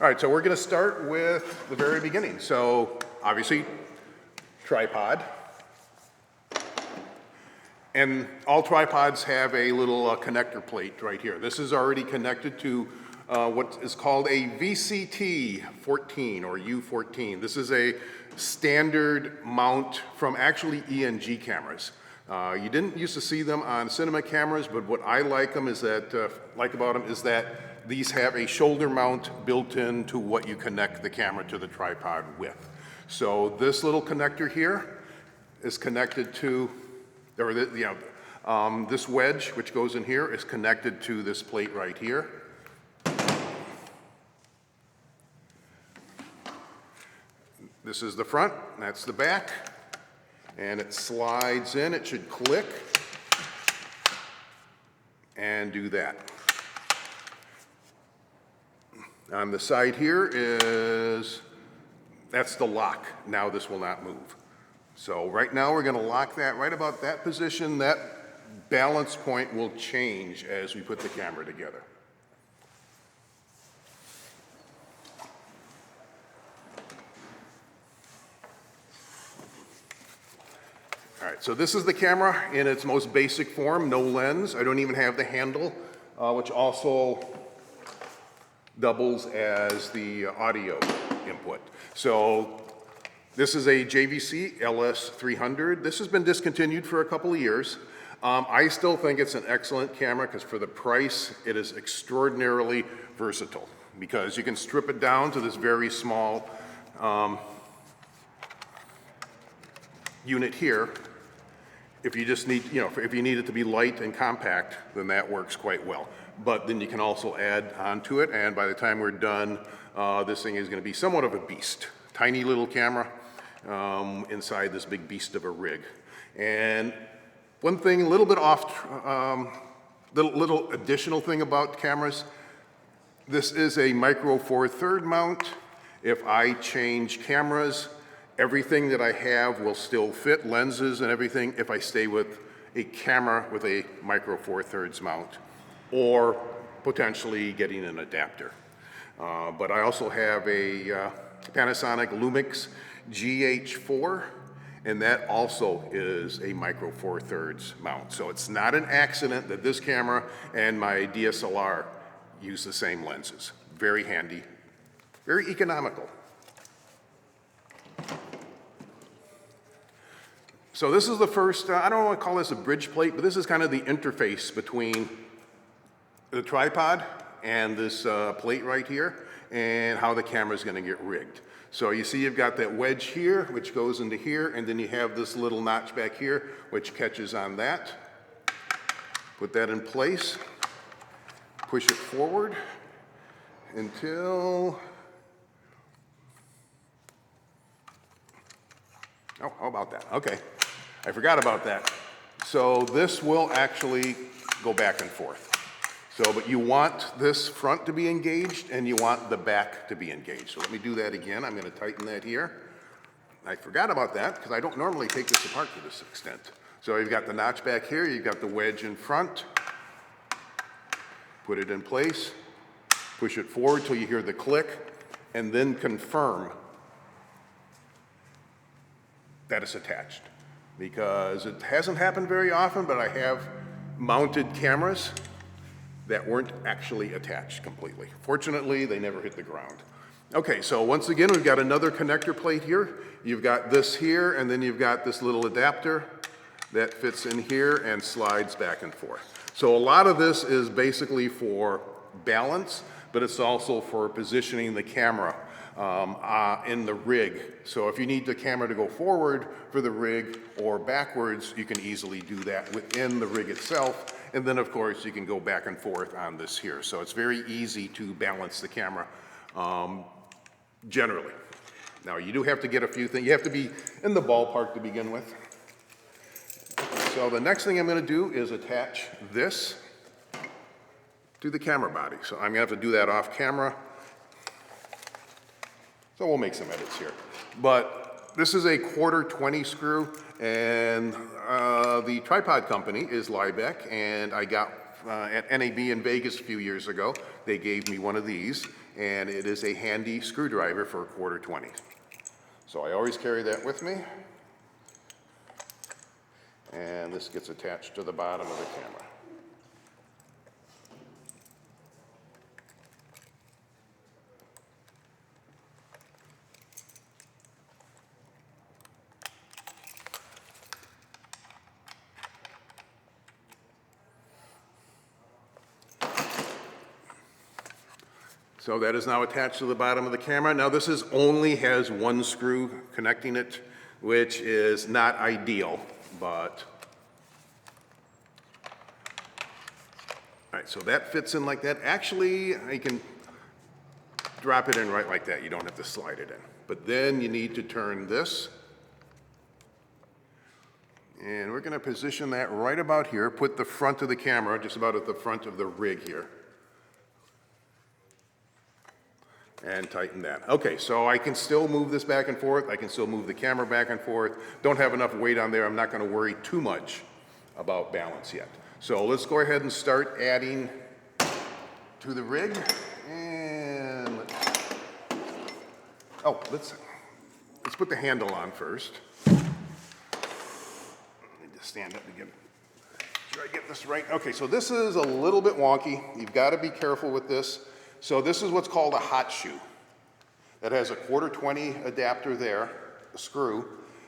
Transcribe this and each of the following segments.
All right, so we're going to start with the very beginning. So obviously, tripod. And all tripods have a little connector plate right here. This is already connected to what is called a VCT-14 or U14. This is a standard mount from actually ENG cameras. You didn't used to see them on cinema cameras, but what I like about them is that these have a shoulder mount built into what you connect the camera to the tripod with. So this little connector here is connected to, this wedge which goes in here is connected to this plate right here. This is the front, that's the back, and it slides in. It should click and do that. On the side here that's the lock. Now this will not move. So right now we're going to lock that right about that position. That balance point will change as we put the camera together. All right, so this is the camera in its most basic form, no lens. I don't even have the handle, which also doubles as the audio input. So this is a JVC LS300. This has been discontinued for a couple of years. I still think it's an excellent camera because for the price, it is extraordinarily versatile because you can strip it down to this very small unit here. If you just need, if you need it to be light and compact, then that works quite well. But then you can also add onto it, and by the time we're done, this thing is going to be somewhat of a beast. Tiny little camera inside this big beast of a rig. And one thing, a little bit off, little additional thing about cameras, this is a micro four thirds mount. If I change cameras, everything that I have will still fit, lenses and everything, if I stay with a camera with a micro four thirds mount, or potentially getting an adapter. But I also have a Panasonic Lumix GH4, and that also is a micro four thirds mount. So it's not an accident that this camera and my DSLR use the same lenses. Very handy, very economical. So this is the first, I don't want to call this a bridge plate, but this is kind of the interface between the tripod and this plate right here and how the camera is going to get rigged. So you see you've got that wedge here which goes into here, and then you have this little notch back here which catches on that. Put that in place, push it forward until, oh, how about that? Okay, I forgot about that. So this will actually go back and forth. So, but you want this front to be engaged and you want the back to be engaged. So let me do that again. I'm going to tighten that here. I forgot about that because I don't normally take this apart to this extent. So you've got the notch back here, you've got the wedge in front. Put it in place, push it forward till you hear the click, and then confirm that it's attached. Because it hasn't happened very often, but I have mounted cameras that weren't actually attached completely. Fortunately, they never hit the ground. Okay, so once again, we've got another connector plate here. You've got this here, and then you've got this little adapter that fits in here and slides back and forth. So a lot of this is basically for balance, but it's also for positioning the camera in the rig. So if you need the camera to go forward for the rig or backwards, you can easily do that within the rig itself. And then of course you can go back and forth on this here. So it's very easy to balance the camera generally. Now you do have to get a few things. You have to be in the ballpark to begin with. So the next thing I'm going to do is attach this to the camera body. So I'm going to have to do that off camera. So we'll make some edits here. But this is a 1/4 screw, and the tripod company is Liebeck, and I got at NAB in Vegas a few years ago, they gave me one of these, and it is a handy screwdriver for a quarter 20. So I always carry that with me. And this gets attached to the bottom of the camera. So that is now attached to the bottom of the camera. Now this is only has one screw connecting it, which is not ideal, but all right, so that fits in like that. Actually, you can drop it in right like that. You don't have to slide it in. But then you need to turn this. And we're gonna position that right about here. Put the front of the camera just about at the front of the rig here. And tighten that. Okay, so I can still move this back and forth. I can still move the camera back and forth. Don't have enough weight on there. I'm not gonna worry too much about balance yet. So let's go ahead and start adding to the rig. And let's put the handle on first. I need to stand up again. Sure I get this right. Okay, so this is a little bit wonky. You've got to be careful with this. So this is what's called a hot shoe. That has a quarter 20 adapter there, a screw,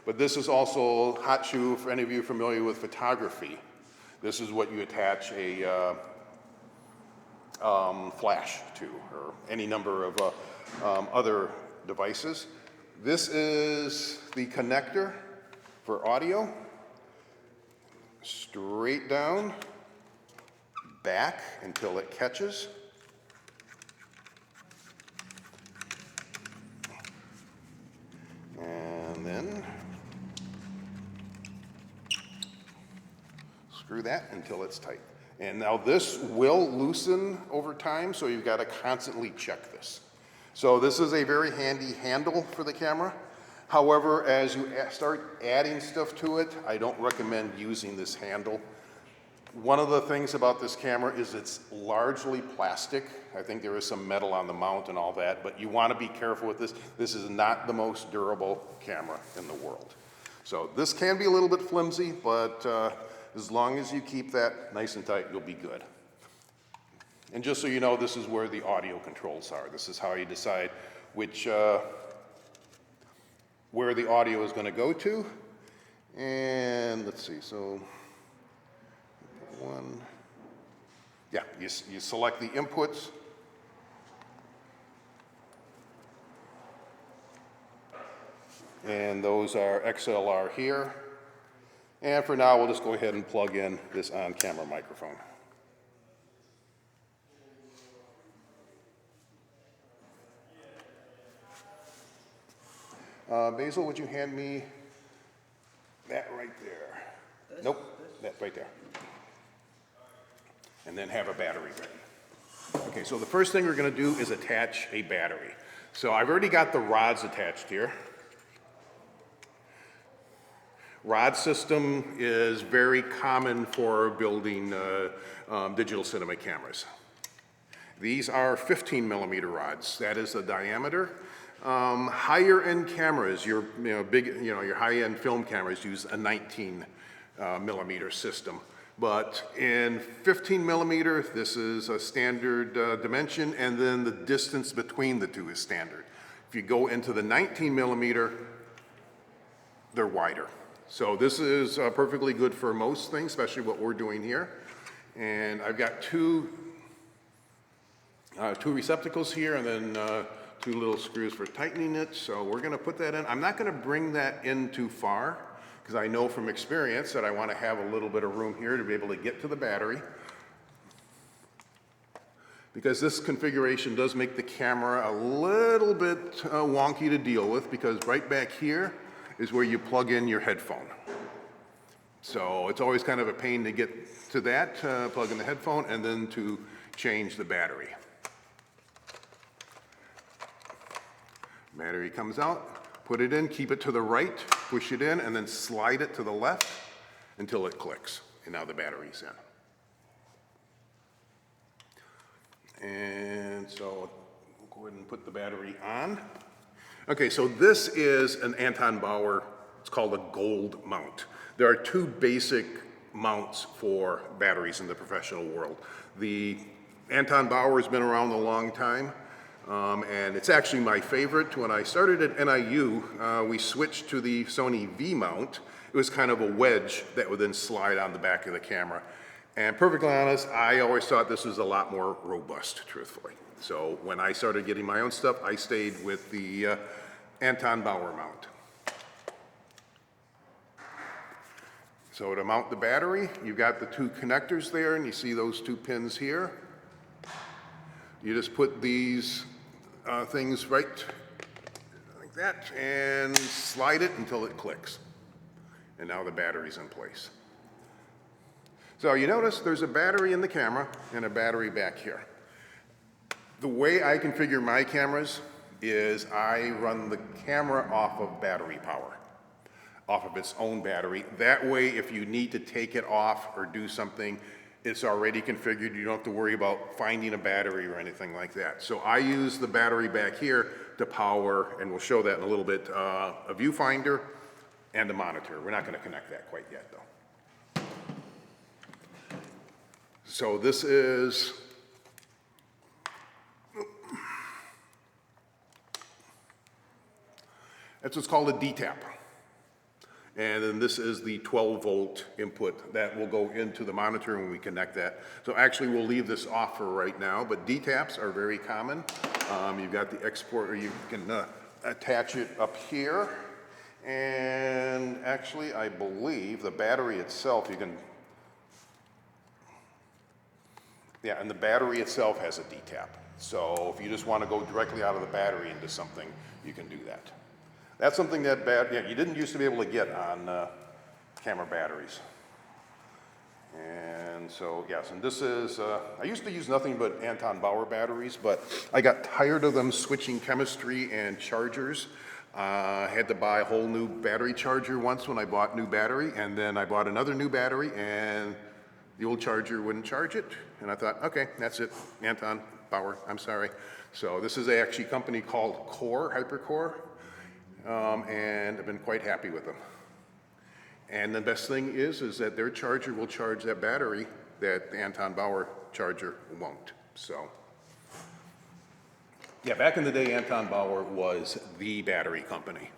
but this is also hot shoe for any of you familiar with photography. This is what you attach a flash to, or any number of other devices. This is the connector for audio. Straight down, back until it catches. And then screw that until it's tight. And now this will loosen over time, so you've got to constantly check this. So this is a very handy handle for the camera. However, as you start adding stuff to it, I don't recommend using this handle. One of the things about this camera is it's largely plastic. I think there is some metal on the mount and all that, but you want to be careful with this. This is not the most durable camera in the world. So this can be a little bit flimsy, but as long as you keep that nice and tight, you'll be good. And just so you know, this is where the audio controls are. This is how you decide which, where the audio is going to go to. And let's see, so one, yeah, you select the inputs. And those are XLR here. And for now, we'll just go ahead and plug in this on-camera microphone. Basil, would you hand me that right there? Nope, that right there. And then have a battery ready. Okay, so the first thing we're going to do is attach a battery. So I've already got the rods attached here. Rod system is very common for building digital cinema cameras. These are 15 millimeter rods. That is the diameter. Higher end cameras, your your high end film cameras use a 19 millimeter system. But in 15 millimeter, this is a standard dimension, and then the distance between the two is standard. If you go into the 19 millimeter, they're wider. So this is perfectly good for most things, especially what we're doing here. And I've got two receptacles here, and then two little screws for tightening it. So we're going to put that in. I'm not going to bring that in too far, because I know from experience that I want to have a little bit of room here to be able to get to the battery. Because this configuration does make the camera a little bit wonky to deal with, because right back here is where you plug in your headphone. So it's always kind of a pain to get to that, plug in the headphone, and then to change the battery. Battery comes out, put it in, keep it to the right, push it in, and then slide it to the left until it clicks. And now the battery's in. And so we'll go ahead and put the battery on. Okay, so this is an Anton Bauer, it's called a gold mount. There are two basic mounts for batteries in the professional world. The Anton Bauer has been around a long time, and it's actually my favorite. When I started at NIU, we switched to the Sony V mount. It was kind of a wedge that would then slide on the back of the camera. And perfectly honest, I always thought this was a lot more robust, truthfully. So when I started getting my own stuff, I stayed with the Anton Bauer mount. So to mount the battery, you've got the two connectors there, and you see those two pins here. You just put these things right like that and slide it until it clicks. And now the battery's in place. So you notice there's a battery in the camera and a battery back here. The way I configure my cameras is I run the camera off of battery power, off of its own battery. That way, if you need to take it off or do something, it's already configured. You don't have to worry about finding a battery or anything like that. So I use the battery back here to power, and we'll show that in a little bit, a viewfinder and a monitor. We're not going to connect that quite yet, though. So this is that's what's called a D-tap. And then this is the 12-volt input that will go into the monitor when we connect that. So actually, we'll leave this off for right now, but D-taps are very common. You've got the exporter, you can attach it up here. And actually, I believe the battery itself, you can, yeah, and the battery itself has a D-tap. So if you just want to go directly out of the battery into something, you can do that. That's something that you didn't used to be able to get on camera batteries. And so, yes, and this is, I used to use nothing but Anton Bauer batteries, but I got tired of them switching chemistry and chargers. I had to buy a whole new battery charger once when I bought new battery, and then I bought another new battery, and the old charger wouldn't charge it. And I thought, okay, that's it, Anton Bauer, I'm sorry. So this is actually a company called Core, HyperCore. And I've been quite happy with them. And the best thing is that their charger will charge that battery that the Anton Bauer charger won't. So, yeah, back in the day, Anton Bauer was the battery company.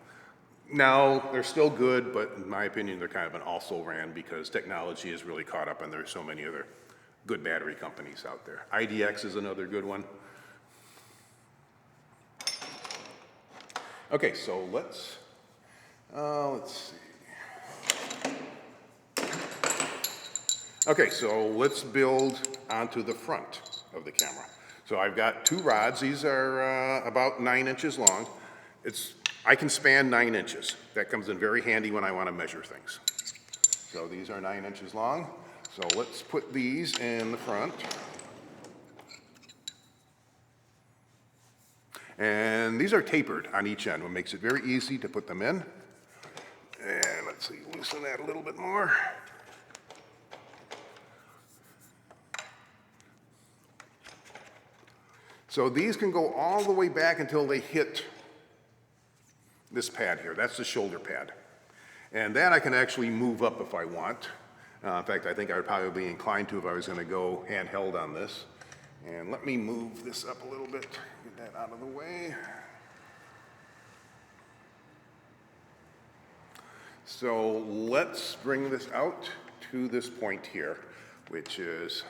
Now, they're still good, but in my opinion, they're kind of an also-ran because technology has really caught up and there's so many other good battery companies out there. IDX is another good one. Okay, so let's see. Okay, so let's build onto the front of the camera. So I've got two rods. These are about 9 inches long. I can span 9 inches. That comes in very handy when I want to measure things. So these are 9 inches long. So let's put these in the front. And these are tapered on each end, what makes it very easy to put them in. And let's see, loosen that a little bit more. So these can go all the way back until they hit this pad here. That's the shoulder pad. And that I can actually move up if I want. In fact, I think I would probably be inclined to if I was going to go handheld on this. And let me move this up a little bit, get that out of the way. So let's bring this out to this point here, which is,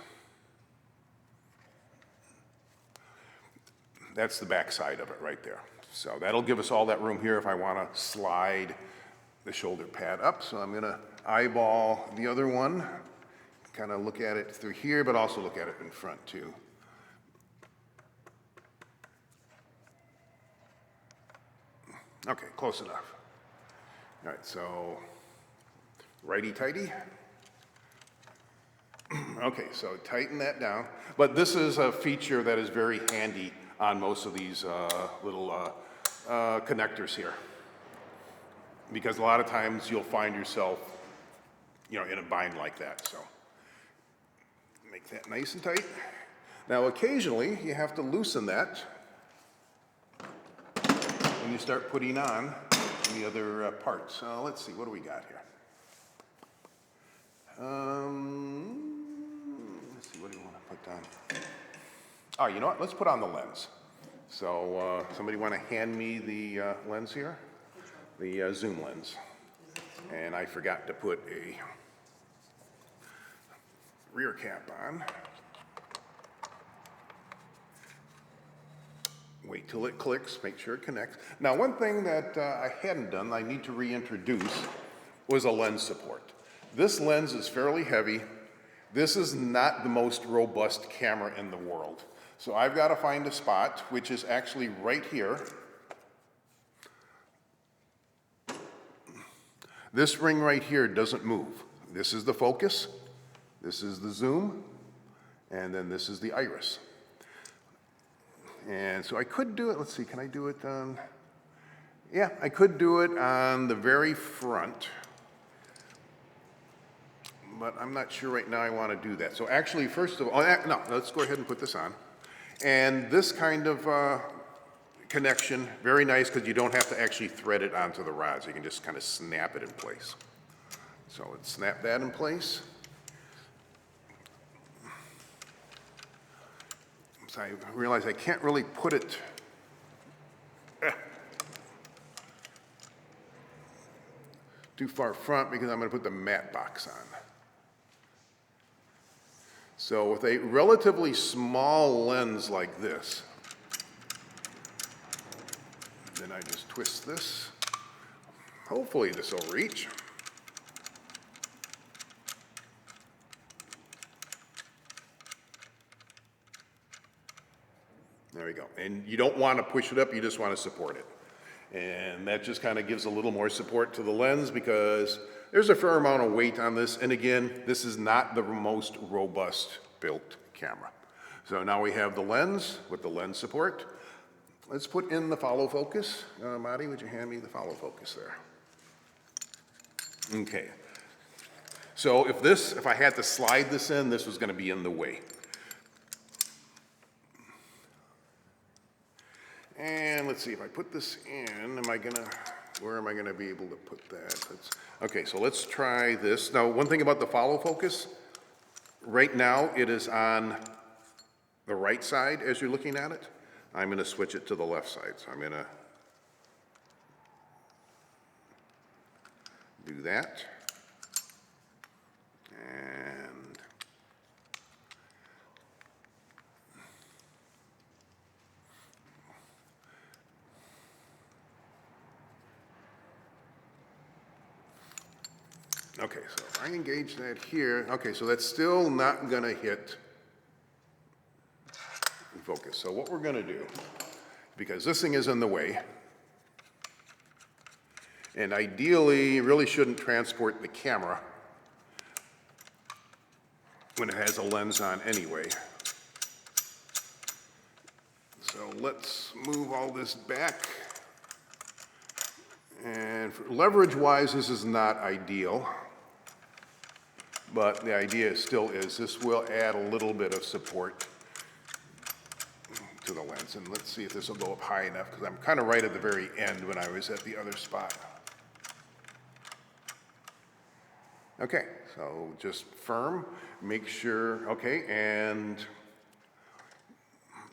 that's the back side of it right there. So that'll give us all that room here if I want to slide the shoulder pad up. So I'm going to eyeball the other one, kind of look at it through here, but also look at it in front too. Okay, close enough. All right, so righty-tighty. Okay, so tighten that down. But this is a feature that is very handy on most of these little connectors here. Because a lot of times you'll find yourself, in a bind like that. So make that nice and tight. Now occasionally you have to loosen that when you start putting on the other parts. So let's see, what do we got here? Let's see, what do you want to put down? Oh, you know what? Let's put on the lens. So somebody want to hand me the lens here? The zoom lens. And I forgot to put a rear cap on. Wait till it clicks, make sure it connects. Now, one thing that I hadn't done, I need to reintroduce, was a lens support. This lens is fairly heavy. This is not the most robust camera in the world. So I've got to find a spot, which is actually right here. This ring right here doesn't move. This is the focus, this is the zoom, and then this is the iris. And so I could do it, let's see, can I do it on, yeah, I could do it on the very front, but I'm not sure right now I want to do that. So actually, first of all, no, let's go ahead and put this on. And this kind of connection, very nice because you don't have to actually thread it onto the rods. You can just kind of snap it in place. So let's snap that in place. So I realize I can't really put it too far front because I'm going to put the matte box on. So with a relatively small lens like this, then I just twist this. Hopefully this will reach. There we go. And you don't want to push it up, you just want to support it. And that just kind of gives a little more support to the lens because there's a fair amount of weight on this. And again, this is not the most robust built camera. So now we have the lens with the lens support. Let's put in the follow focus. Marty, would you hand me the follow focus there? Okay. So if I had to slide this in, this was going to be in the way. And let's see, if I put this in, where am I gonna be able to put that? Okay, so let's try this. Now, one thing about the follow focus, right now it is on the right side as you're looking at it. I'm gonna switch it to the left side. So I'm gonna do that. And okay, so if I engage that here, okay, so that's still not gonna hit focus. So what we're gonna do, because this thing is in the way, and ideally, you really shouldn't transport the camera when it has a lens on anyway. So let's move all this back. And leverage-wise, this is not ideal. But the idea still is this will add a little bit of support to the lens. And let's see if this will go up high enough because I'm kind of right at the very end when I was at the other spot. Okay, so just firm, make sure, okay, and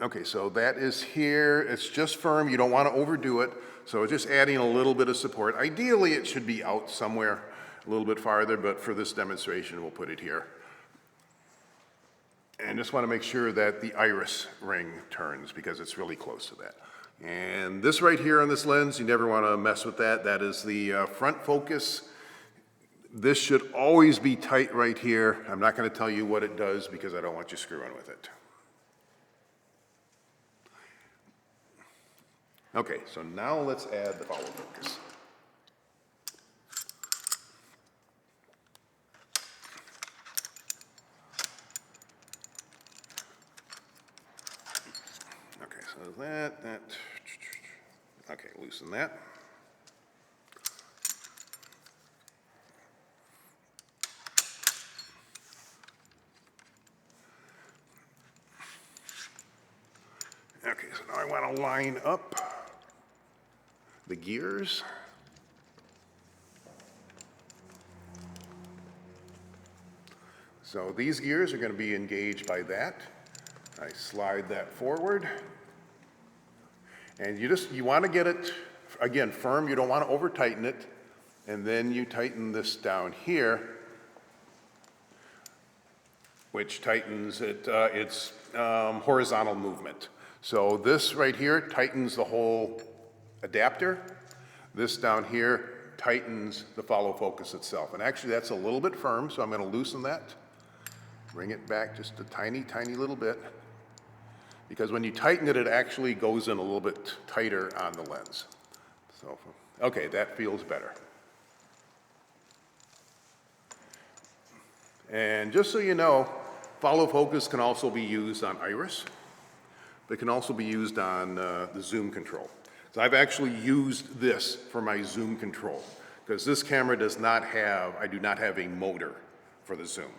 okay, so that is here. It's just firm. You don't want to overdo it. So just adding a little bit of support. Ideally, it should be out somewhere a little bit farther, but for this demonstration, we'll put it here. And just want to make sure that the iris ring turns because it's really close to that. And this right here on this lens, you never want to mess with that. That is the front focus. This should always be tight right here. I'm not going to tell you what it does because I don't want you screwing with it. Okay, so now let's add the follow focus. Okay, so that, okay, loosen that. want to line up the gears. So these gears are going to be engaged by that. I slide that forward. And you want to get it, again, firm. You don't want to over tighten it. And then you tighten this down here, which tightens it, its horizontal movement. So this right here tightens the whole adapter. This down here tightens the follow focus itself. And actually that's a little bit firm, so I'm going to loosen that. Bring it back just a tiny, tiny little bit. Because when you tighten it, it actually goes in a little bit tighter on the lens. So, okay, that feels better. And just so you know, follow focus can also be used on iris. It can also be used on the zoom control. So I've actually used this for my zoom control because this camera does not have, I do not have a motor for the zoom.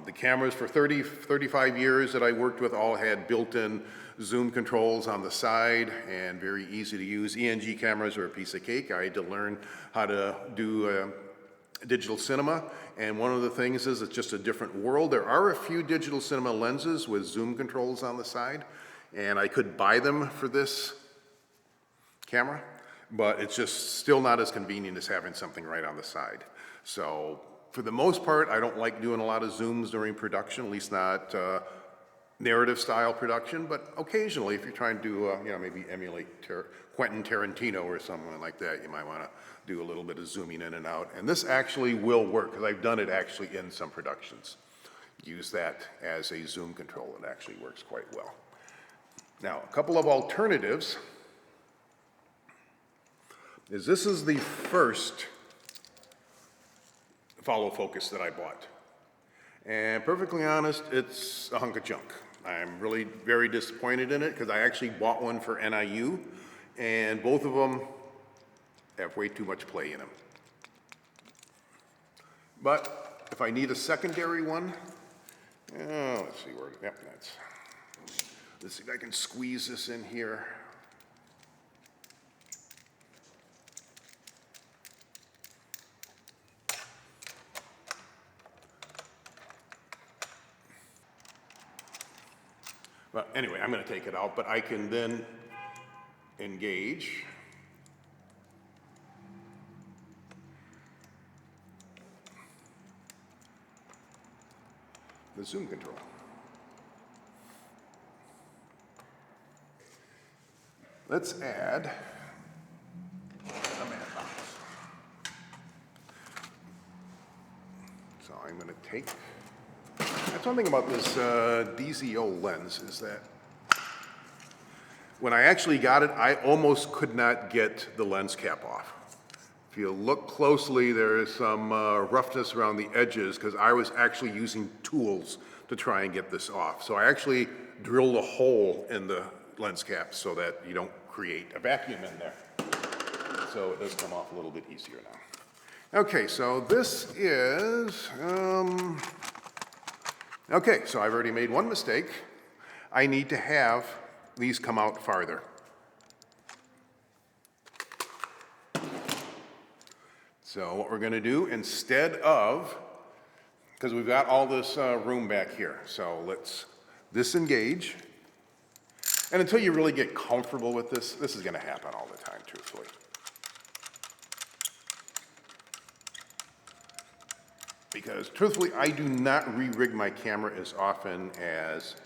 The cameras for 35 years that I worked with all had built-in zoom controls on the side and very easy to use. ENG cameras are a piece of cake. I had to learn how to do digital cinema, and one of the things is it's just a different world. There are a few digital cinema lenses with zoom controls on the side, and I could buy them for this camera, but it's just still not as convenient as having something right on the side. So for the most part, I don't like doing a lot of zooms during production, at least not narrative style production, but occasionally if you're trying to maybe emulate Quentin Tarantino or someone like that, you might want to do a little bit of zooming in and out. And this actually will work because I've done it actually in some productions. Use that as a zoom control. It actually works quite well. Now, a couple of alternatives is this is the first follow focus that I bought. And perfectly honest, it's a hunk of junk. I'm really very disappointed in it because I actually bought one for NIU and both of them have way too much play in them. But if I need a secondary one, let's see where, yep, let's see if I can squeeze this in here. But anyway, I'm going to take it out, but I can then engage the zoom control. Let's add a matte box. So I'm going to take, that's one thing about this DZO lens is that when I actually got it, I almost could not get the lens cap off. If you look closely, there is some roughness around the edges because I was actually using tools to try and get this off. So I actually drilled a hole in the lens cap so that you don't create a vacuum in there. So it does come off a little bit easier now. Okay, so this is, okay, so I've already made one mistake. I need to have these come out farther. So what we're going to do, instead of, because we've got all this room back here, so let's disengage. And until you really get comfortable with this, this is going to happen all the time, truthfully. Because truthfully, I do not re-rig my camera as often as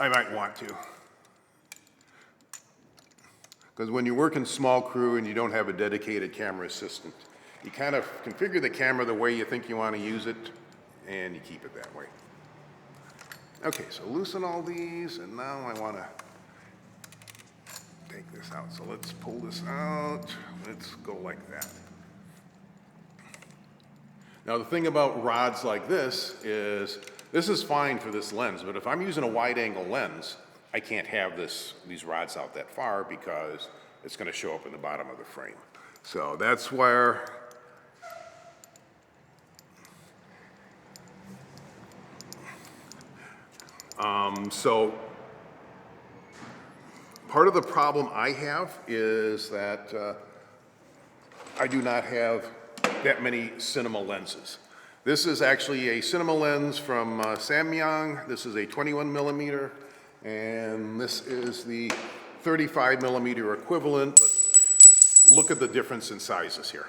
I might want to. Because when you work in small crew and you don't have a dedicated camera assistant, you kind of configure the camera the way you think you want to use it, and you keep it that way. Okay, so loosen all these, and now I want to take this out. So let's pull this out. Let's go like that. Now the thing about rods like this is fine for this lens, but if I'm using a wide-angle lens, I can't have these rods out that far because it's going to show up in the bottom of the frame. So that's where So part of the problem I have is that I do not have that many cinema lenses. This is actually a cinema lens from Samyang. This is a 21 millimeter, and this is the 35 millimeter equivalent, but look at the difference in sizes here.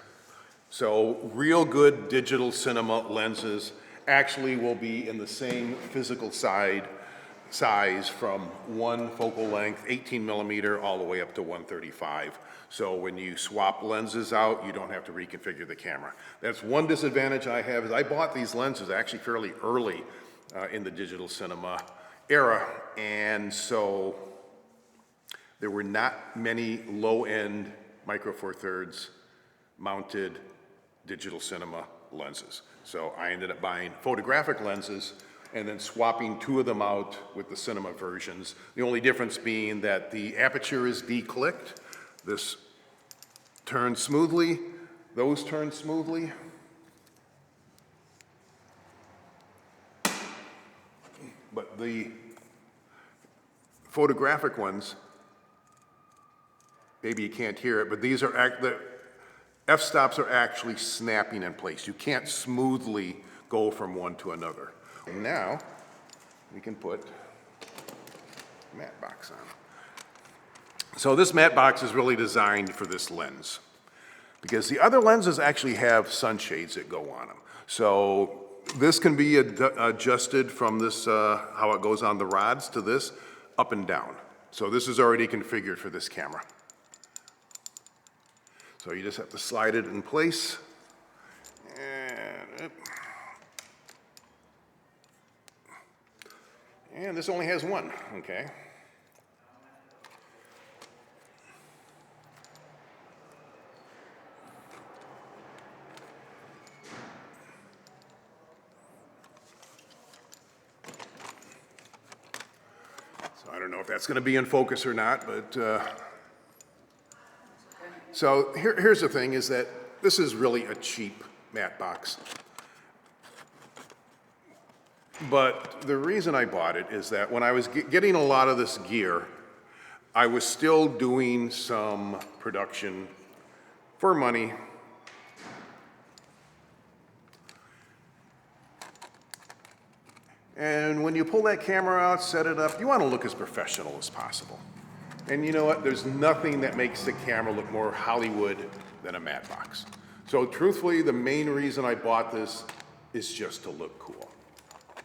So real good digital cinema lenses actually will be in the same physical size from one focal length, 18 millimeter, all the way up to 135. So when you swap lenses out, you don't have to reconfigure the camera. That's one disadvantage I have, is I bought these lenses actually fairly early in the digital cinema era, and so there were not many low-end Micro Four Thirds mounted digital cinema lenses. So I ended up buying photographic lenses and then swapping two of them out with the cinema versions. The only difference being that the aperture is declicked. This turns smoothly, those turn smoothly. But the photographic ones, maybe you can't hear it, but these are, the f-stops are actually snapping in place. You can't smoothly go from one to another. And now, we can put a matte box on. So this matte box is really designed for this lens, because the other lenses actually have sunshades that go on them. So this can be adjusted from this, how it goes on the rods, to this, up and down. So this is already configured for this camera. So you just have to slide it in place. And this only has one, okay? So I don't know if that's going to be in focus or not, but so here's the thing, is that this is really a cheap matte box. But the reason I bought it is that when I was getting a lot of this gear, I was still doing some production for money. And when you pull that camera out, set it up, you want to look as professional as possible. And you know what? There's nothing that makes the camera look more Hollywood than a matte box. So truthfully, the main reason I bought this is just to look cool.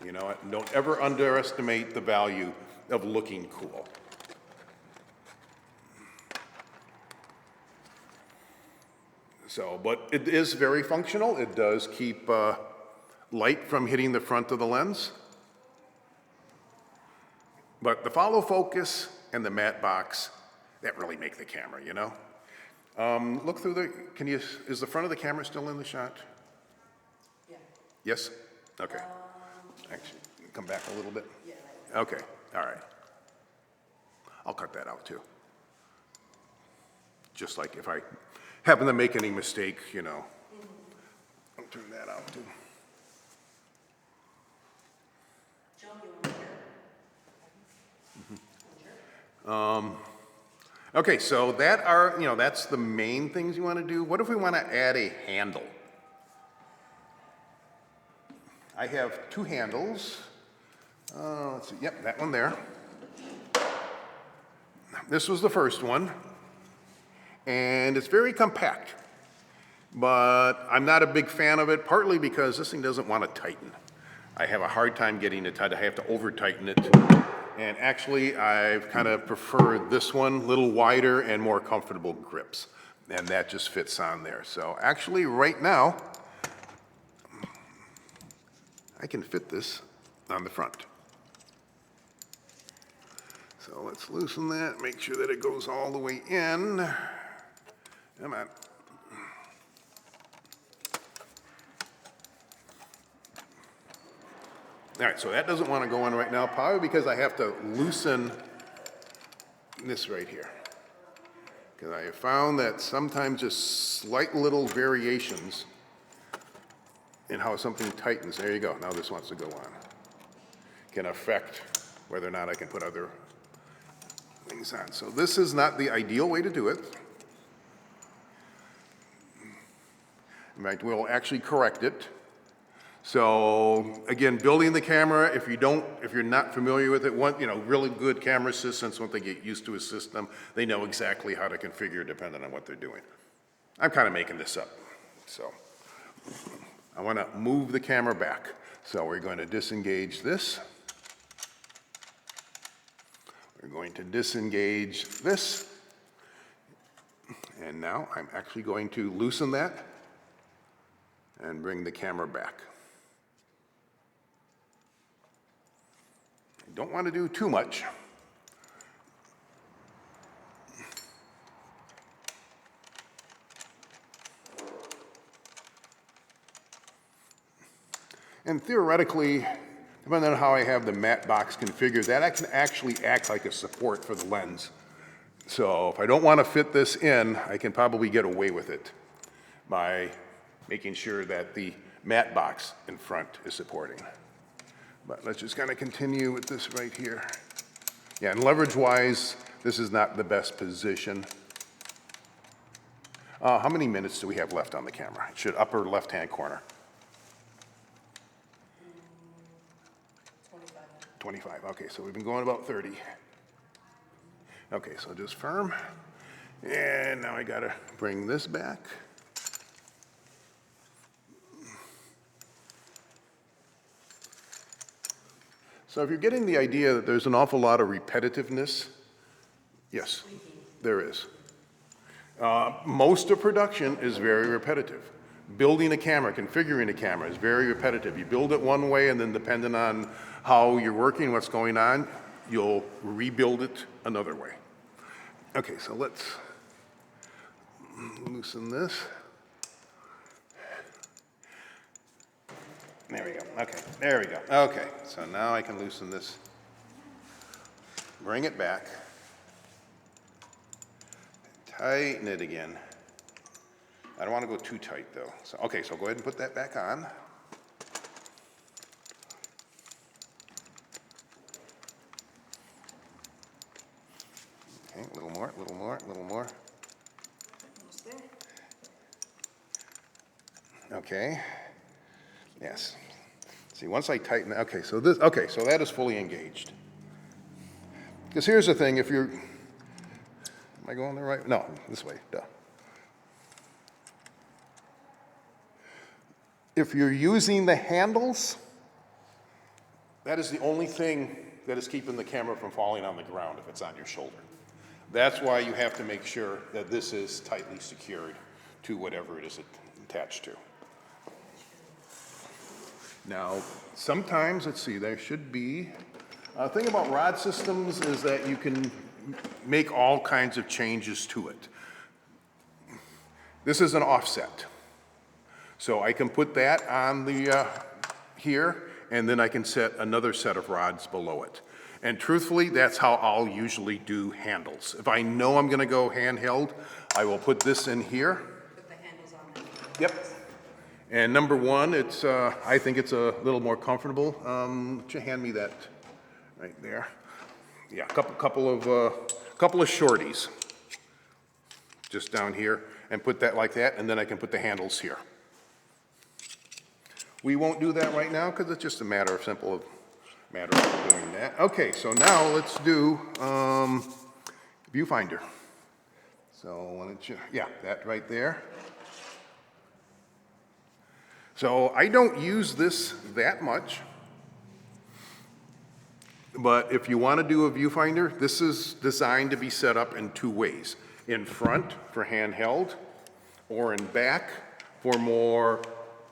You know, don't ever underestimate the value of looking cool. So, but it is very functional. It does keep light from hitting the front of the lens. But the follow focus and the matte box, that really make the camera, you know? Look through the, is the front of the camera still in the shot? Yeah. Yes? Okay. Actually, come back a little bit. Yeah. Okay, all right. I'll cut that out too. Just like if I happen to make any mistake, you know, I'll turn that out too. Okay, so that's the main things you want to do. What if we want to add a handle? I have two handles. Let's see, yep, that one there. This was the first one, and it's very compact, but I'm not a big fan of it, partly because this thing doesn't want to tighten. I have a hard time getting it tight. I have to over-tighten it, and actually I've kind of preferred this one, a little wider and more comfortable grips, and that just fits on there. So actually right now, I can fit this on the front. So let's loosen that, make sure that it goes all the way in. Come on. All right, so that doesn't want to go in right now, probably because I have to loosen this right here. Because I have found that sometimes just slight little variations in how something tightens, there you go, now this wants to go on, can affect whether or not I can put other things on. So this is not the ideal way to do it. In fact, we'll actually correct it. So again, building the camera, if you're not familiar with it, really good camera assistants, once they get used to a system, they know exactly how to configure depending on what they're doing. I'm kind of making this up. So I want to move the camera back. So we're going to disengage this. We're going to disengage this. And now I'm actually going to loosen that and bring the camera back. I don't want to do too much. And theoretically, depending on how I have the matte box configured, that can actually act like a support for the lens. So if I don't want to fit this in, I can probably get away with it by making sure that the matte box in front is supporting. But let's just kind of continue with this right here. Yeah, and leverage-wise, this is not the best position. How many minutes do we have left on the camera? It should upper left-hand corner. 25, okay, so we've been going about 30. Okay, so just firm. And now I gotta bring this back. So if you're getting the idea that there's an awful lot of repetitiveness, yes, there is. Most of production is very repetitive. Building a camera, configuring a camera is very repetitive. You build it one way, and then depending on how you're working, what's going on, you'll rebuild it another way. Okay, so let's loosen this. There we go. Okay, there we go. Okay, so now I can loosen this. Bring it back. Tighten it again. I don't want to go too tight though. So, okay, so go ahead and put that back on. Okay, a little more, a little more, a little more. Almost there. Okay. Yes. See, once I tighten, okay, so that is fully engaged. Because here's the thing, if you're, am I going the right? No, this way, duh. If you're using the handles, that is the only thing that is keeping the camera from falling on the ground if it's on your shoulder. That's why you have to make sure that this is tightly secured to whatever it is attached to. Now, sometimes, let's see, there should be, the thing about rod systems is that you can make all kinds of changes to it. This is an offset. So I can put that on the, here, and then I can set another set of rods below it. And truthfully, that's how I'll usually do handles. If I know I'm gonna go handheld, I will put this in here. Put the handles on there. Yep. And number one, it's, I think it's a little more comfortable. Would you hand me that right there? Yeah, a couple of shorties just down here, and put that like that, and then I can put the handles here. We won't do that right now because it's just a matter of doing that. Okay, so now let's do viewfinder. So why don't you, yeah, that right there. So I don't use this that much, but if you want to do a viewfinder, this is designed to be set up in two ways. In front for handheld, or in back for more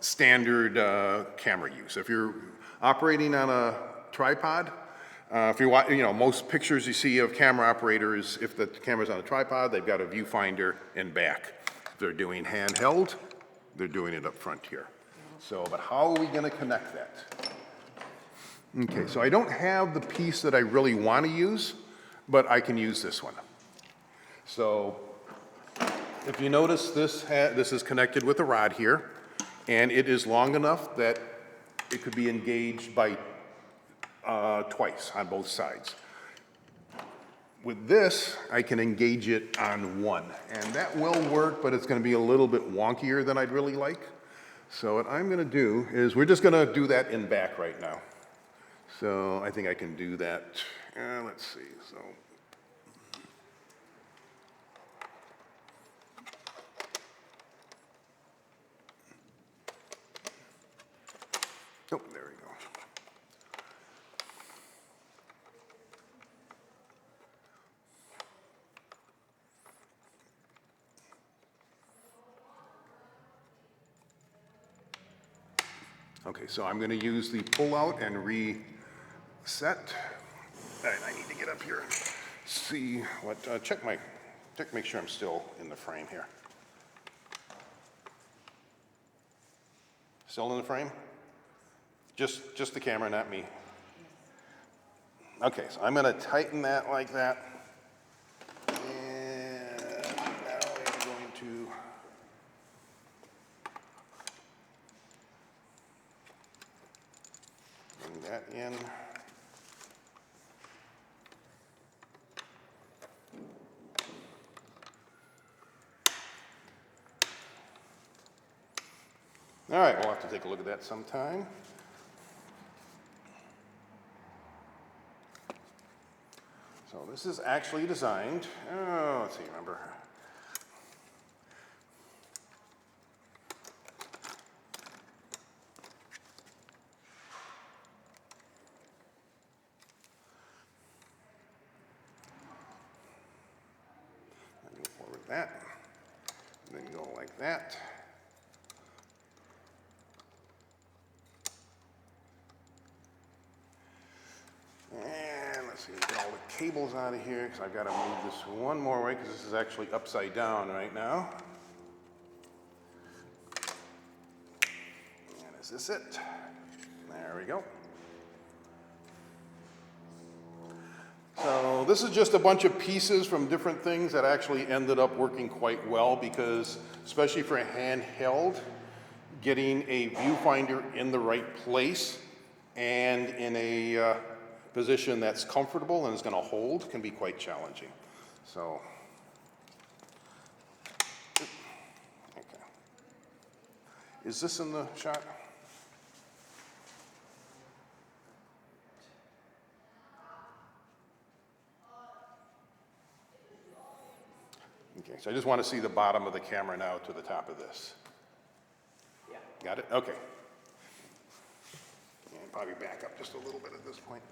standard camera use. If you're operating on a tripod, if you want, most pictures you see of camera operators, if the camera's on a tripod, they've got a viewfinder in back. If they're doing handheld, they're doing it up front here. So, but how are we going to connect that? Okay, so I don't have the piece that I really want to use, but I can use this one. So, if you notice, this is connected with a rod here, and it is long enough that it could be engaged by twice on both sides. With this, I can engage it on one, and that will work, but it's going to be a little bit wonkier than I'd really like. So what I'm going to do is we're just going to do that in back right now. So I think I can do that. Let's see. So. Oh, there we go. Okay, so I'm going to use the pull out and reset. I need to get up here and see what, make sure I'm still in the frame here. Still in the frame? Just the camera, not me. Okay, so I'm going to tighten that like that. And now I'm going to bring that in. All right, we'll have to take a look at that sometime. So this is actually designed, let's see, remember. Let me go forward that, and then go like that. And let's see, get all the cables out of here because I've got to move this one more way because this is actually upside down right now. And is this it? There we go. So this is just a bunch of pieces from different things that actually ended up working quite well because, especially for a handheld, getting a viewfinder in the right place and in a position that's comfortable and is going to hold can be quite challenging. So, okay. Is this in the shot? Okay, so I just want to see the bottom of the camera now to the top of this. Yeah. Got it? Okay. And probably back up just a little bit at this point.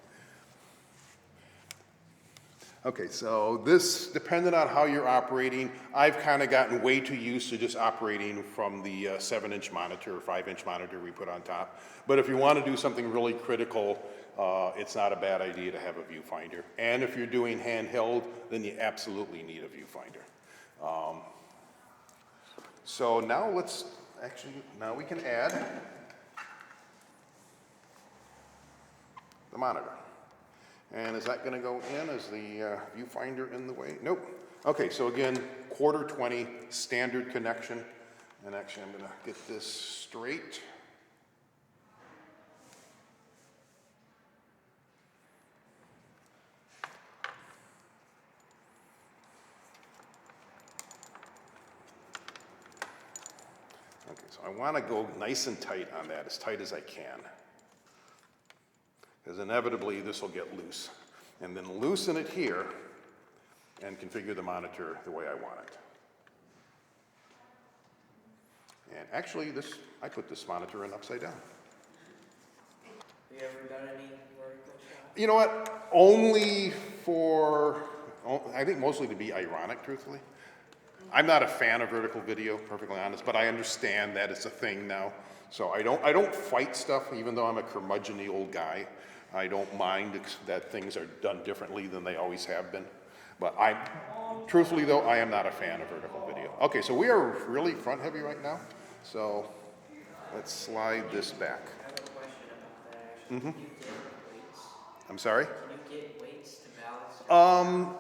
Okay, so this, depending on how you're operating, I've kind of gotten way too used to just operating from the 7-inch monitor or 5-inch monitor we put on top. But if you want to do something really critical, it's not a bad idea to have a viewfinder. And if you're doing handheld, then you absolutely need a viewfinder. So now now we can add the monitor. And is that going to go in? Is the viewfinder in the way? Nope. Okay, so again, 1/4-20 standard connection. And actually, I'm going to get this straight. Okay, so I want to go nice and tight on that, as tight as I can. Because inevitably this will get loose. And then loosen it here and configure the monitor the way I want it. And actually I put this monitor in upside down. Have you ever done any vertical shots? You know what? Only for, I think mostly to be ironic, truthfully. I'm not a fan of vertical video, perfectly honest, but I understand that it's a thing now. So I don't fight stuff, even though I'm a curmudgeon-y old guy. I don't mind that things are done differently than they always have been. But truthfully though, I am not a fan of vertical video. Okay, so we are really front heavy right now. So let's slide this back. I have a question about that actually. Can you get weights? I'm sorry? Can you get weights to balance?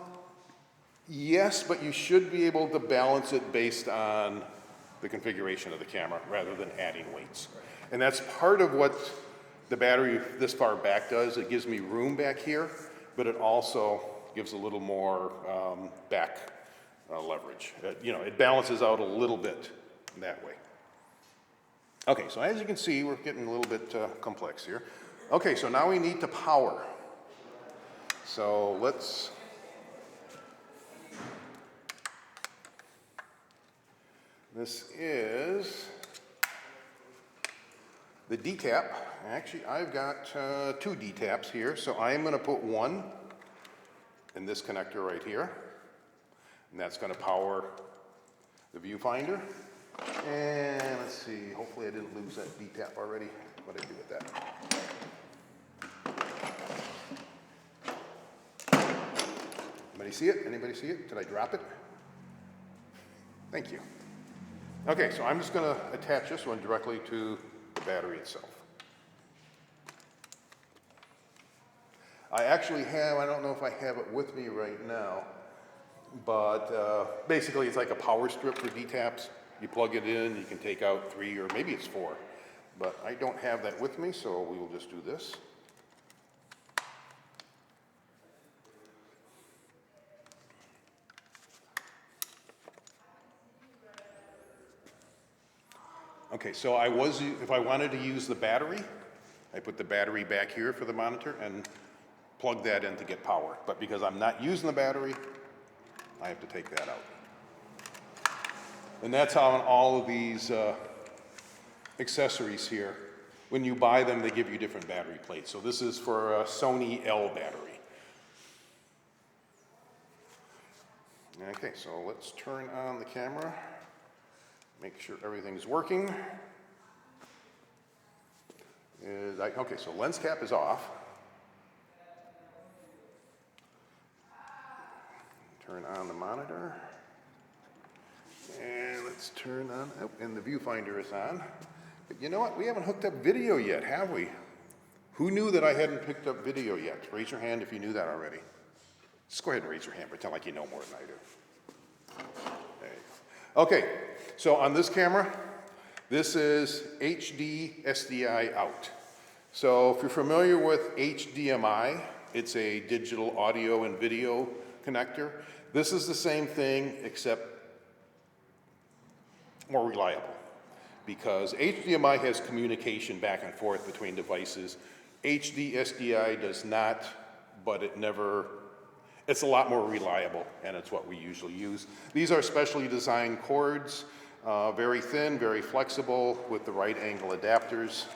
Yes, but you should be able to balance it based on the configuration of the camera rather than adding weights. And that's part of what the battery this far back does. It gives me room back here, but it also gives a little more back leverage. You know, it balances out a little bit that way. Okay, so as you can see, we're getting a little bit complex here. Okay, so now we need to power. So let's, this is the D-tap. Actually, I've got 2 D-taps here, so I'm going to put one in this connector right here, and that's going to power the viewfinder. And let's see, hopefully I didn't lose that D-tap already. What did I do with that? Anybody see it? Anybody see it? Did I drop it? Thank you. Okay, so I'm just going to attach this one directly to the battery itself. I actually have, I don't know if I have it with me right now, but basically it's like a power strip for D-taps. You plug it in, you can take out 3 or maybe it's 4, but I don't have that with me, so we will just do this. Okay, so if I wanted to use the battery, I put the battery back here for the monitor and plug that in to get power. But because I'm not using the battery, I have to take that out. And that's how on all of these accessories here, when you buy them, they give you different battery plates. So this is for a Sony L battery. Okay, so let's turn on the camera, make sure everything's working. Okay, so lens cap is off. Turn on the monitor. And let's turn on, oh, and the viewfinder is on. But you know what? We haven't hooked up video yet, have we? Who knew that I hadn't picked up video yet? Raise your hand if you knew that already. Just go ahead and raise your hand. Pretend like you know more than I do. There you go. Okay, so on this camera, this is HD SDI out. So if you're familiar with HDMI, it's a digital audio and video connector. This is the same thing except more reliable, because HDMI has communication back and forth between devices. HD SDI does not, but it's a lot more reliable, and it's what we usually use. These are specially designed cords, very thin, very flexible, with the right angle adapters,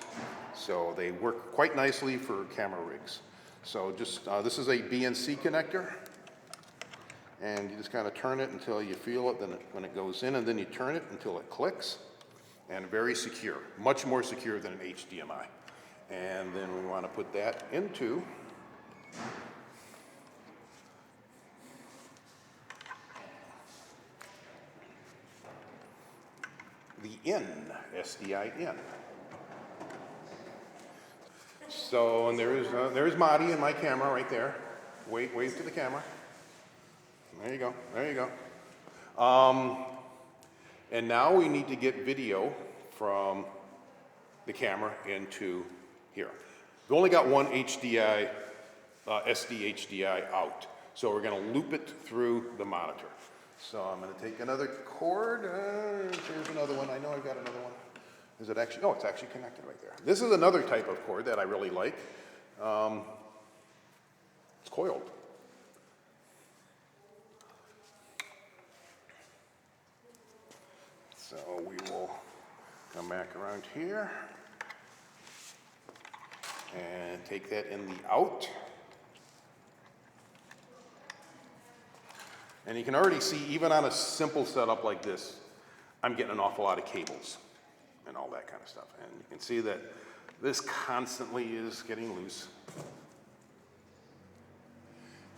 so they work quite nicely for camera rigs. So just, this is a BNC connector. And you just kind of turn it until you feel it, then when it goes in, and then you turn it until it clicks, and very secure, much more secure than an HDMI. And then we want to put that into the in, SDI in. So, and there's Marty in my camera right there. Wave to the camera. There you go, there you go. And now we need to get video from the camera into here. We've only got one HDI, SD HDI out, so we're gonna loop it through the monitor. So I'm gonna take another cord, here's another one, I know I've got another one. Is it actually, oh, it's actually connected right there. This is another type of cord that I really like. It's coiled. So we will come back around here and take that in the out. And you can already see, even on a simple setup like this, I'm getting an awful lot of cables and all that kind of stuff. And you can see that this constantly is getting loose.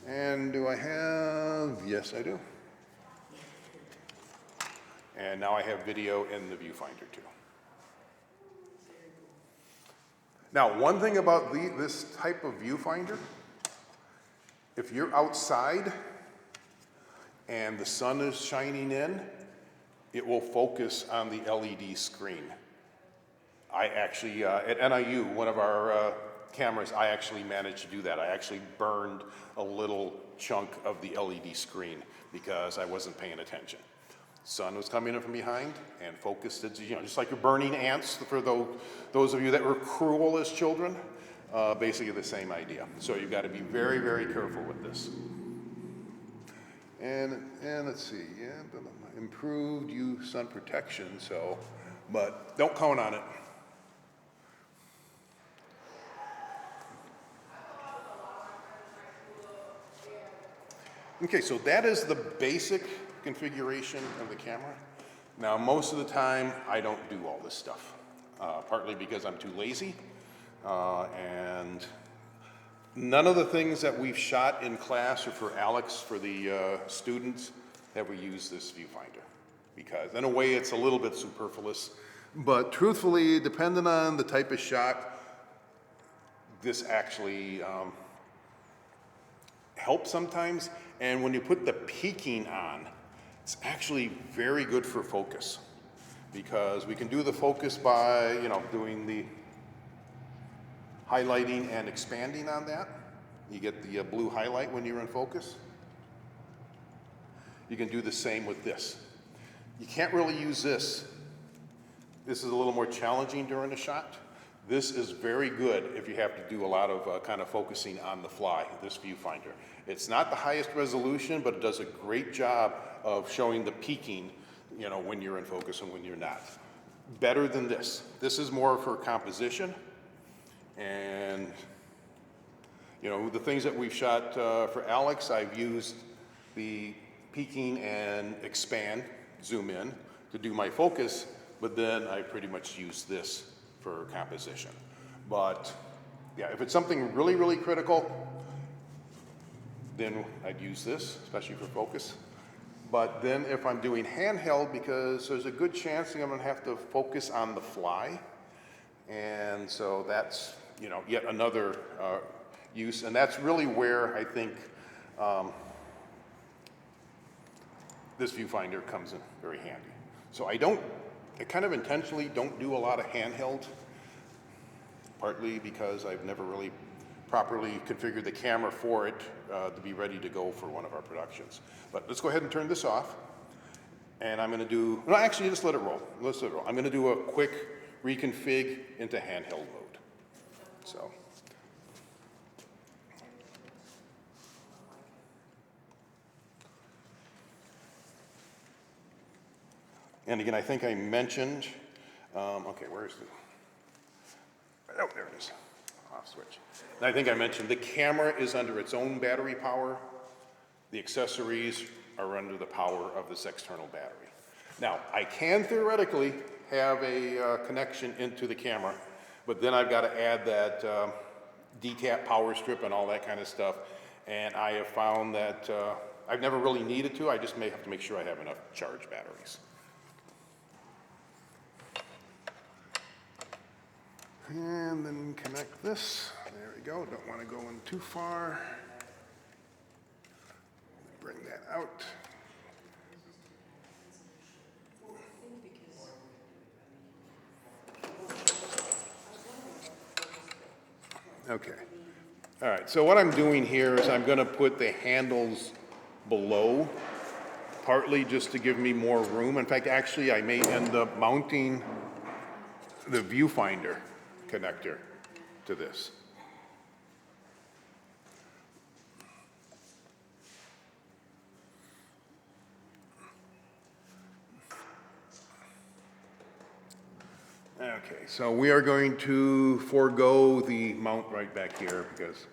And do I have, yes I do. And now I have video in the viewfinder too. Now, one thing about this type of viewfinder, if you're outside and the sun is shining in, it will focus on the LED screen. I actually, at NIU, one of our cameras, I actually managed to do that. I actually burned a little chunk of the LED screen because I wasn't paying attention. Sun was coming in from behind and focused it, you know, just like you're burning ants for those of you that were cruel as children, basically the same idea. So you've got to be very, very careful with this. And let's see, yeah, improved sun protection, so, but don't count on it. Okay, so that is the basic configuration of the camera. Now, most of the time, I don't do all this stuff, partly because I'm too lazy, and none of the things that we've shot in class or for Alex, for the students, have we used this viewfinder. Because in a way, it's a little bit superfluous, but truthfully, depending on the type of shot, this actually helps sometimes. And when you put the peaking on, it's actually very good for focus, because we can do the focus by, you know, doing the highlighting and expanding on that. You get the blue highlight when you're in focus. You can do the same with this. You can't really use this. This is a little more challenging during the shot. This is very good if you have to do a lot of kind of focusing on the fly, this viewfinder. It's not the highest resolution, but it does a great job of showing the peaking, you know, when you're in focus and when you're not. Better than this. This is more for composition. And, you know, the things that we've shot for Alex, I've used the peaking and expand, zoom in, to do my focus, but then I pretty much use this for composition. But yeah, if it's something really, really critical, then I'd use this, especially for focus. But then if I'm doing handheld, because there's a good chance that I'm gonna have to focus on the fly. And so that's, you know, yet another use. And that's really where I think this viewfinder comes in very handy. So I kind of intentionally don't do a lot of handheld, partly because I've never really properly configured the camera for it to be ready to go for one of our productions. But let's go ahead and turn this off. And I'm gonna do, no, actually just let it roll. Let's let it roll. I'm gonna do a quick reconfig into handheld mode. So. And again, I think I mentioned, okay, where's the, oh, there it is, off switch. And I think I mentioned the camera is under its own battery power. The accessories are under the power of this external battery. Now, I can theoretically have a connection into the camera, but then I've got to add that decap power strip and all that kind of stuff. And I have found that I've never really needed to. I just may have to make sure I have enough charge batteries. And then connect this. There we go. Don't want to go in too far. Bring that out. Okay. All right. So what I'm doing here is I'm going to put the handles below, partly just to give me more room. In fact, actually, I may end up mounting the viewfinder connector to this. Okay, so we are going to forego the mount right back here because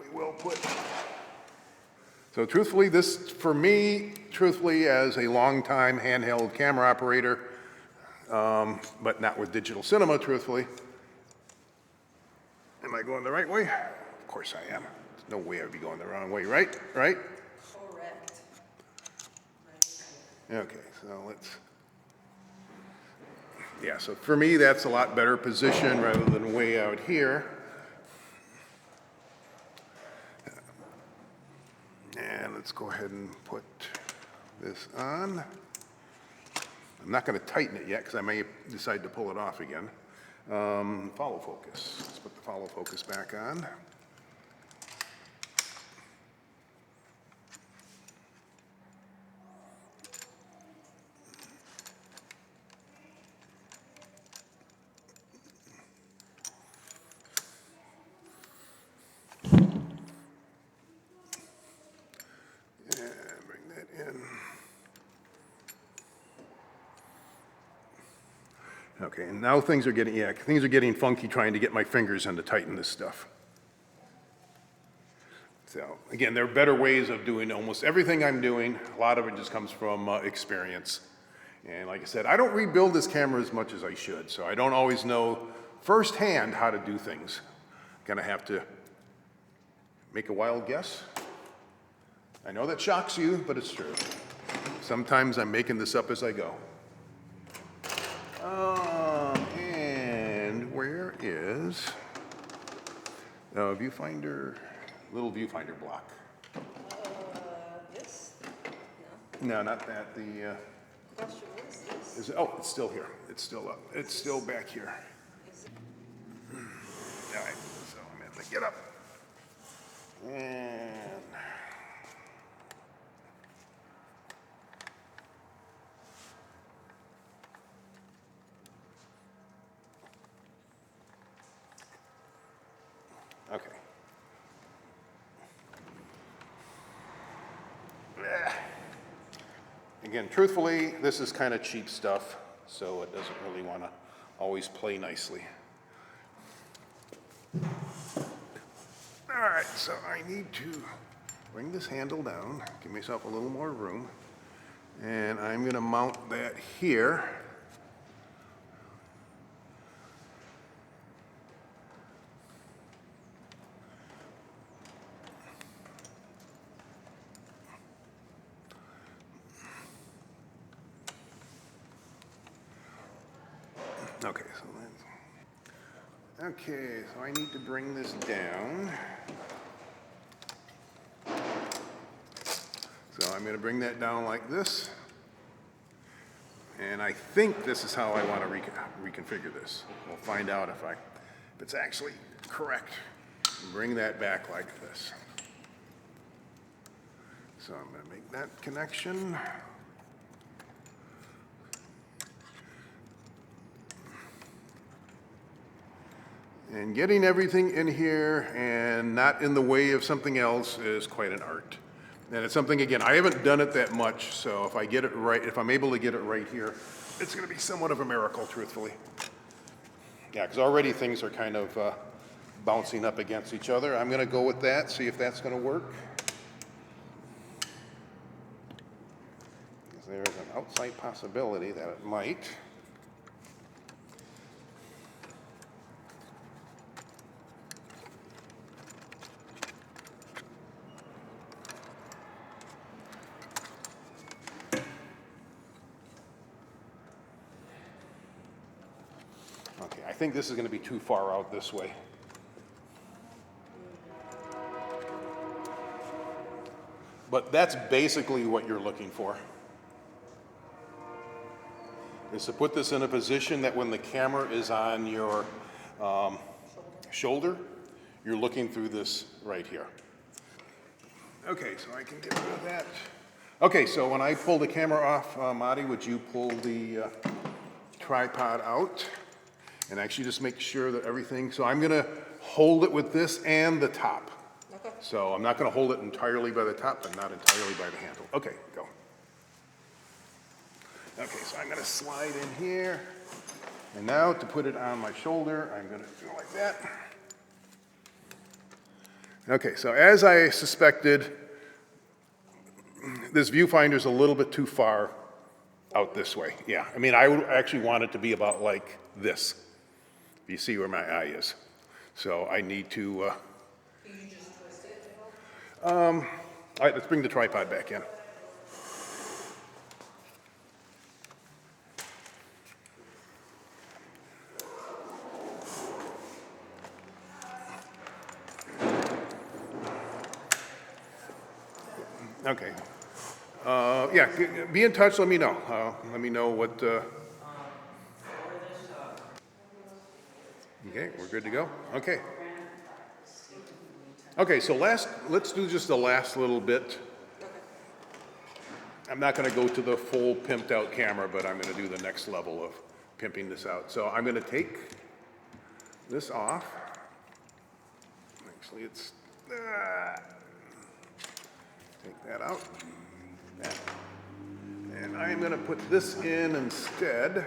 we will put. So truthfully, this, for me, truthfully, as a longtime handheld camera operator, but not with digital cinema, truthfully. Am I going the right way? Of course I am. There's no way I'd be going the wrong way, right? Right? Correct. Okay, so let's, yeah, so for me, that's a lot better position rather than way out here. And let's go ahead and put this on. I'm not going to tighten it yet because I may decide to pull it off again. Follow focus. Let's put the follow focus back on. And bring that in. Okay, and now things are getting funky trying to get my fingers in to tighten this stuff. So again, there are better ways of doing almost everything I'm doing. A lot of it just comes from experience. And like I said, I don't rebuild this camera as much as I should, so I don't always know firsthand how to do things. Gonna have to make a wild guess. I know that shocks you, but it's true. Sometimes I'm making this up as I go. And where is viewfinder, little viewfinder block? This? No, not that. The Question, what is this? is it, oh, it's still here. It's still up. It's still back here. All right, so I'm gonna have to get up. And okay. Again, truthfully, this is kind of cheap stuff, so it doesn't really want to always play nicely. All right, so I need to bring this handle down, give myself a little more room, and I'm going to mount that here. Okay, so I need to bring this down. So I'm going to bring that down like this. And I think this is how I want to reconfigure this. We'll find out if it's actually correct. Bring that back like this. So I'm going to make that connection. And getting everything in here and not in the way of something else is quite an art. And it's something, again, I haven't done it that much, so if I get it right, if I'm able to get it right here, it's gonna be somewhat of a miracle, truthfully. Yeah, because already things are kind of bouncing up against each other. I'm gonna go with that, see if that's gonna work. There's an outside possibility that it might. Okay, I think this is going to be too far out this way. But that's basically what you're looking for. Is to put this in a position that when the camera is on your shoulder, you're looking through this right here. Okay, so I can get rid of that. Okay, so when I pull the camera off, Marty, would you pull the tripod out? And actually just make sure that everything, so I'm gonna hold it with this and the top. Okay. So I'm not gonna hold it entirely by the top, but not entirely by the handle. Okay, go. Okay, so I'm gonna slide in here. And now to put it on my shoulder, I'm gonna go like that. Okay, so as I suspected, this viewfinder's a little bit too far out this way. Yeah, I mean, I would actually want it to be about like this. You see where my eye is. So I need to, Can you just twist it? all right, let's bring the tripod back in. Okay. Yeah, be in touch, let me know. Let me know what, For this, okay, we're good to go? Okay. Okay, so let's do just the last little bit. I'm not gonna go to the full pimped out camera, but I'm gonna do the next level of pimping this out. So I'm gonna take this off. Actually, it's, take that out. And I'm gonna put this in instead.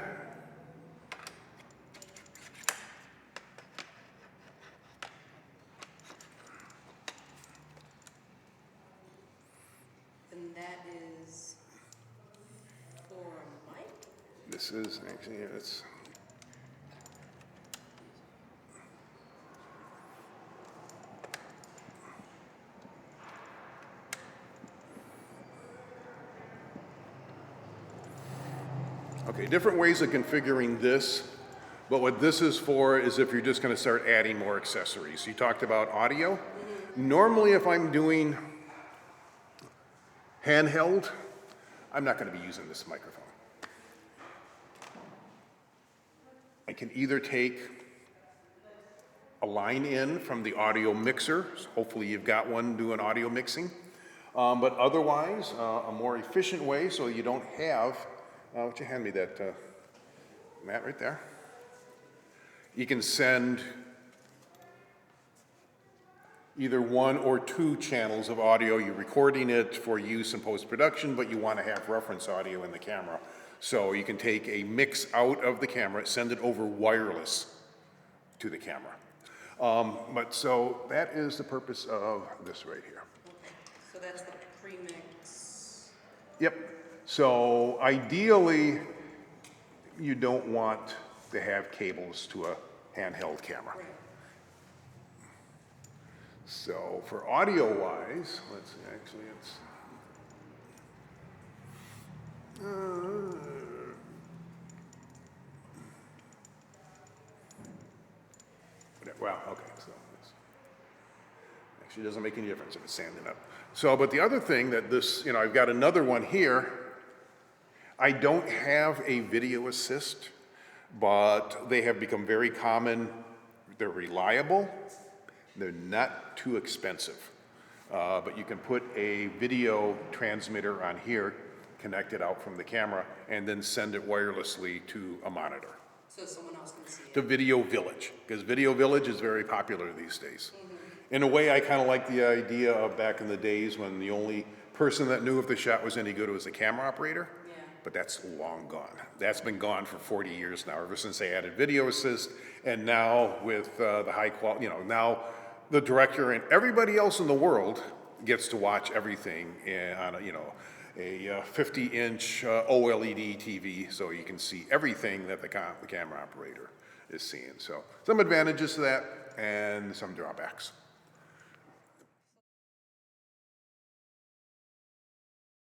And that is for Mike? This is, actually, it's, okay, different ways of configuring this, but what this is for is if you're just gonna start adding more accessories. You talked about audio. Normally, if I'm doing handheld, I'm not gonna be using this microphone. I can either take a line in from the audio mixer, so hopefully you've got one doing audio mixing, but otherwise, a more efficient way so you don't have, would you hand me that, Matt, right there? You can send either one or two channels of audio. You're recording it for use in post-production, but you want to have reference audio in the camera. So you can take a mix out of the camera, send it over wireless to the camera. But so that is the purpose of this right here. Okay, so that's the premix. Yep. So ideally, you don't want to have cables to a handheld camera. Right. So for audio-wise, let's see, actually it's, well, okay, so it's, actually doesn't make any difference if it's sanding up. So, but the other thing that this, I've got another one here. I don't have a video assist, but they have become very common. They're reliable. They're not too expensive. But you can put a video transmitter on here, connect it out from the camera, and then send it wirelessly to a monitor. So someone else can see it. To Video Village, because Video Village is very popular these days. In a way, I kind of like the idea of back in the days when the only person that knew if the shot was any good was the camera operator. Yeah. But that's long gone. That's been gone for 40 years now, ever since they added video assist. And now with the high quality, now the director and everybody else in the world gets to watch everything on a 50-inch OLED TV, so you can see everything that the camera operator is seeing. So some advantages to that and some drawbacks.